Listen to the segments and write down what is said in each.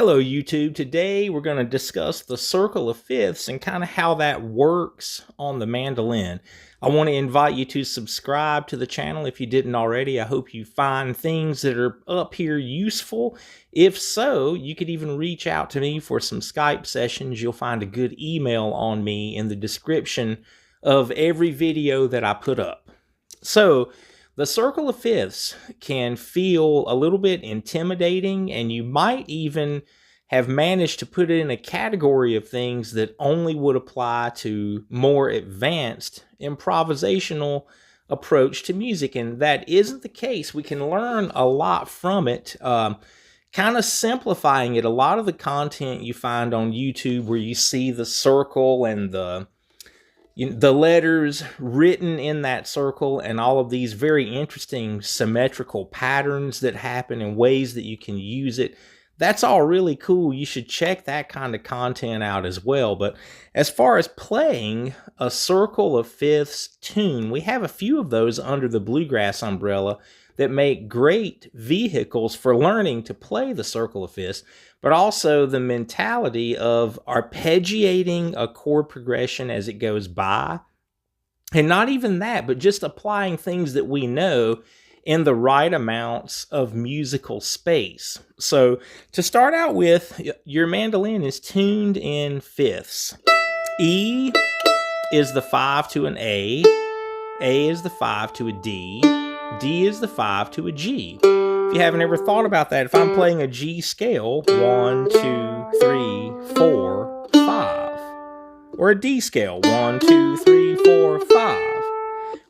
Hello YouTube. Today we're going to discuss the circle of fifths and kind of how that works on the mandolin. I want to invite you to subscribe to the channel if you didn't already. I hope you find things that are up here useful. If so, you could even reach out to me for some Skype sessions. You'll find a good email on me in the description of every video that I put up. So, the circle of fifths can feel a little bit intimidating, and you might even have managed to put it in a category of things that only would apply to more advanced improvisational approach to music, and that isn't the case. We can learn a lot from it, kind of simplifying it. A lot of the content you find on YouTube where you see the circle and the letters written in that circle and all of these very interesting symmetrical patterns that happen and ways that you can use it. That's all really cool. You should check that kind of content out as well. But as far as playing a circle of fifths tune, we have a few of those under the bluegrass umbrella that make great vehicles for learning to play the circle of fifths, but also the mentality of arpeggiating a chord progression as it goes by. And not even that, but just applying things that we know in the right amounts of musical space. So to start out with, your mandolin is tuned in fifths. E is the 5 to an A is the 5 to a D is the 5 to a G. If you haven't ever thought about that, if I'm playing a G scale, 1, 2, 3, 4, 5, or a D scale, 1, 2, 3, 4, 5,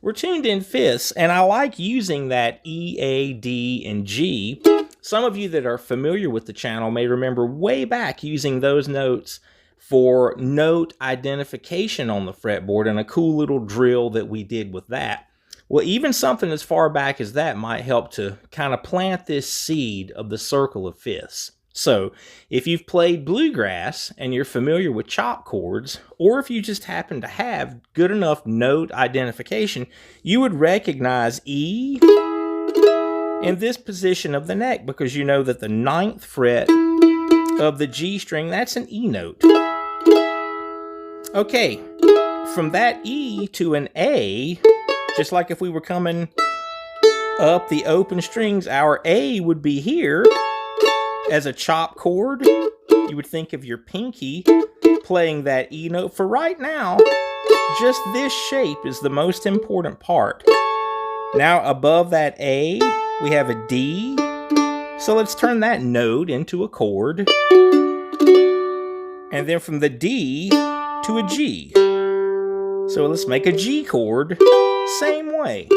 we're tuned in fifths, and I like using that E, A, D, and G. Some of you that are familiar with the channel may remember way back using those notes for note identification on the fretboard, and a cool little drill that we did with that. Well, even something as far back as that might help to kind of plant this seed of the circle of fifths. So, if you've played bluegrass and you're familiar with chop chords, or if you just happen to have good enough note identification, you would recognize E in this position of the neck, because you know that the 9th fret of the G string, that's an E note. Okay, from that E to an A, just like if we were coming up the open strings, our A would be here as a chop chord. You would think of your pinky playing that E note. For right now, just this shape is the most important part. Now above that A, we have a D. So let's turn that note into a chord. And then from the D to a G. So let's make a G chord. Same way.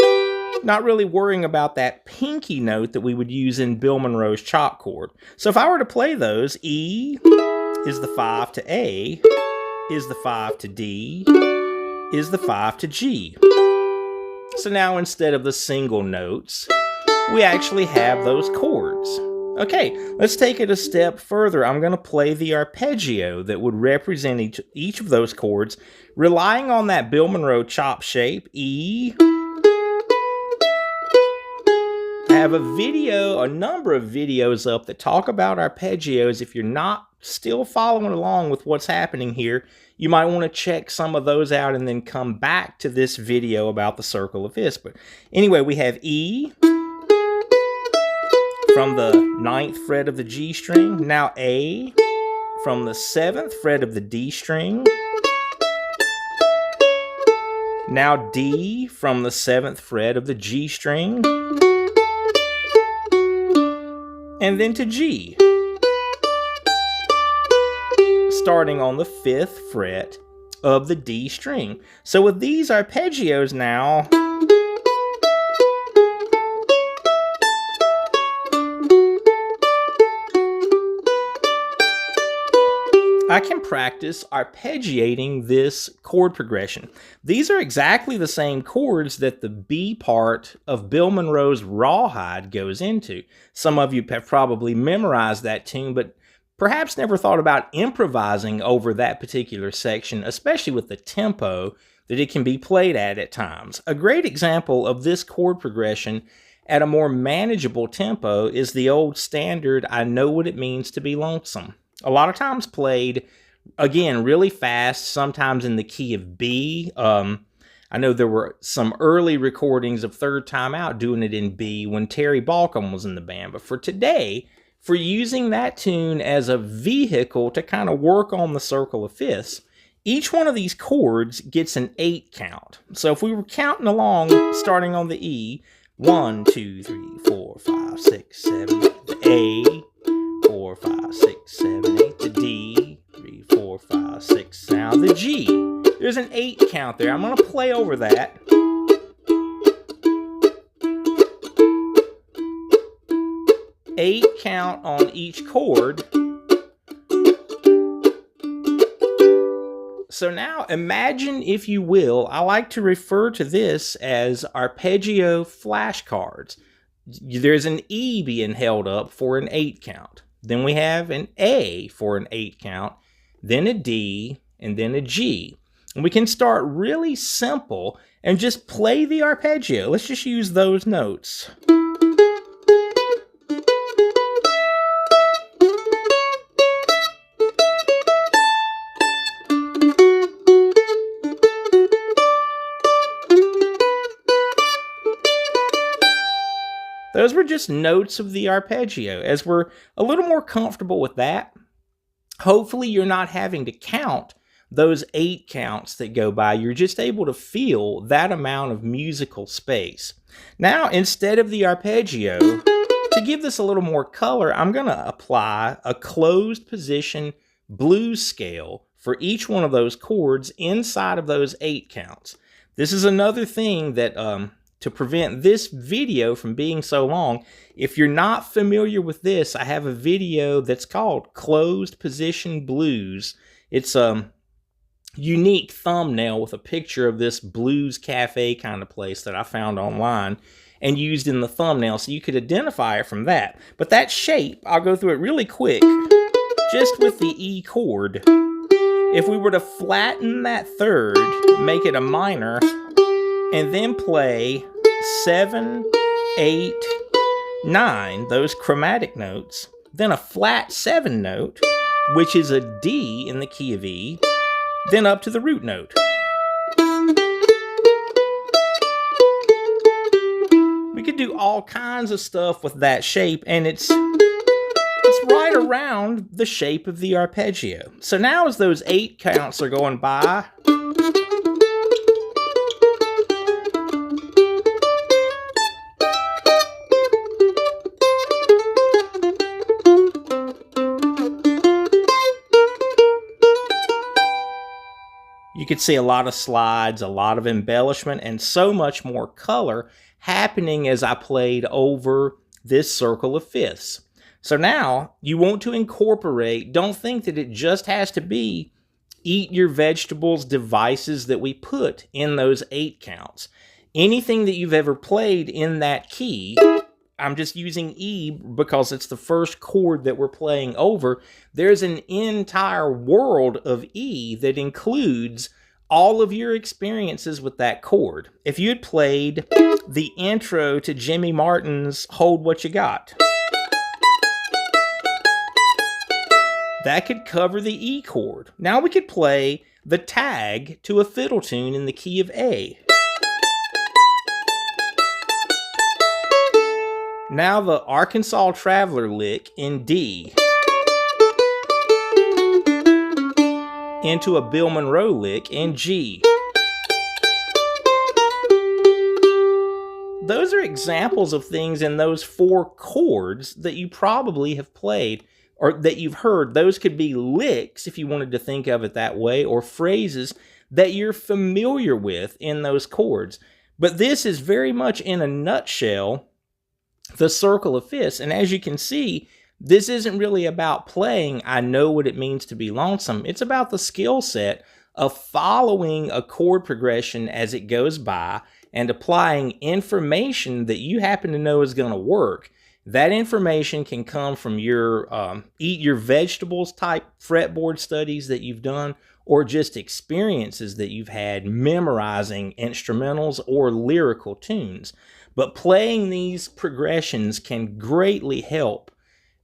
Not really worrying about that pinky note that we would use in Bill Monroe's chop chord. So if I were to play those, E is the 5 to A, is the 5 to D, is the 5 to G. So now instead of the single notes, we actually have those chords. Okay, let's take it a step further. I'm going to play the arpeggio that would represent each of those chords, relying on that Bill Monroe chop shape, E. I have a number of videos up that talk about arpeggios. If you're not still following along with what's happening here, you might want to check some of those out and then come back to this video about the circle of fifths. But anyway, we have E from the 9th fret of the G string, now A from the 7th fret of the D string, now D from the 7th fret of the G string, and then to G, starting on the 5th fret of the D string. So with these arpeggios now, I can practice arpeggiating this chord progression. These are exactly the same chords that the B part of Bill Monroe's Rawhide goes into. Some of you have probably memorized that tune, but perhaps never thought about improvising over that particular section, especially with the tempo that it can be played at times. A great example of this chord progression at a more manageable tempo is the old standard "I Know What It Means to Be Lonesome." A lot of times played, again, really fast, sometimes in the key of B. I know there were some early recordings of Third Time Out doing it in B when Terry Balcom was in the band. But for today, for using that tune as a vehicle to kind of work on the circle of fifths, each one of these chords gets an 8 count. So if we were counting along, starting on the E, 1, 2, 3, 4, 5, 6, 7, the A, 4, 5, 6, 7, 8, the D, 3, 4, 5, 6, now the G. There's an 8 count there. I'm going to play over that. Eight count on each chord. So now imagine, if you will, I like to refer to this as arpeggio flashcards. There's an E being held up for an 8 count. Then we have an A for an 8 count, then a D, and then a G. And we can start really simple and just play the arpeggio. Let's just use those notes. Those were just notes of the arpeggio. As we're a little more comfortable with that, hopefully you're not having to count those 8 counts that go by. You're just able to feel that amount of musical space. Now, instead of the arpeggio, to give this a little more color, I'm going to apply a closed position blues scale for each one of those chords inside of those 8 counts. This is another thing that, to prevent this video from being so long, if you're not familiar with this, I have a video that's called Closed Position Blues. It's a unique thumbnail with a picture of this blues cafe kind of place that I found online and used in the thumbnail, so you could identify it from that. But that shape, I'll go through it really quick, just with the E chord. If we were to flatten that third, make it a minor, and then play 7, 8, 9, those chromatic notes, then a flat 7 note, which is a D in the key of E, then up to the root note. We could do all kinds of stuff with that shape, and it's right around the shape of the arpeggio. So now as those 8 counts are going by, you could see a lot of slides, a lot of embellishment, and so much more color happening as I played over this circle of fifths. So now you want to incorporate, don't think that it just has to be eat your vegetables devices that we put in those 8 counts. Anything that you've ever played in that key, I'm just using E because it's the first chord that we're playing over. There's an entire world of E that includes all of your experiences with that chord. If you had played the intro to Jimmy Martin's Hold What You Got, that could cover the E chord. Now we could play the tag to a fiddle tune in the key of A. Now the Arkansas Traveler lick in D into a Bill Monroe lick in G. Those are examples of things in those 4 chords that you probably have played or that you've heard. Those could be licks, if you wanted to think of it that way, or phrases that you're familiar with in those chords. But this is very much, in a nutshell, the circle of fifths. And as you can see, this isn't really about playing I Know What It Means to Be Lonesome. It's about the skill set of following a chord progression as it goes by and applying information that you happen to know is going to work. That information can come from your eat your vegetables type fretboard studies that you've done, or just experiences that you've had memorizing instrumentals or lyrical tunes. But playing these progressions can greatly help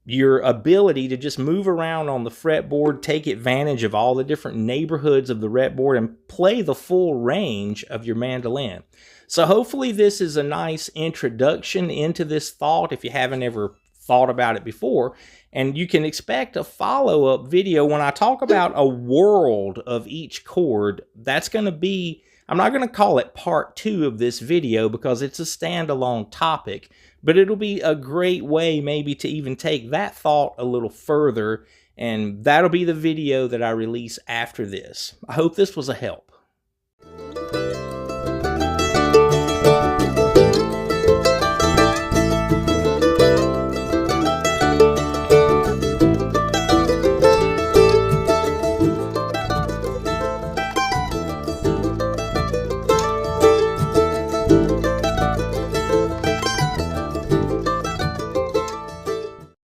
your ability to just move around on the fretboard, take advantage of all the different neighborhoods of the fretboard, and play the full range of your mandolin. So hopefully this is a nice introduction into this thought if you haven't ever thought about it before. And you can expect a follow-up video when I talk about a world of each chord. That's going to be, I'm not going to call it part 2 of this video because it's a standalone topic, but it'll be a great way maybe to even take that thought a little further, and that'll be the video that I release after this. I hope this was a help.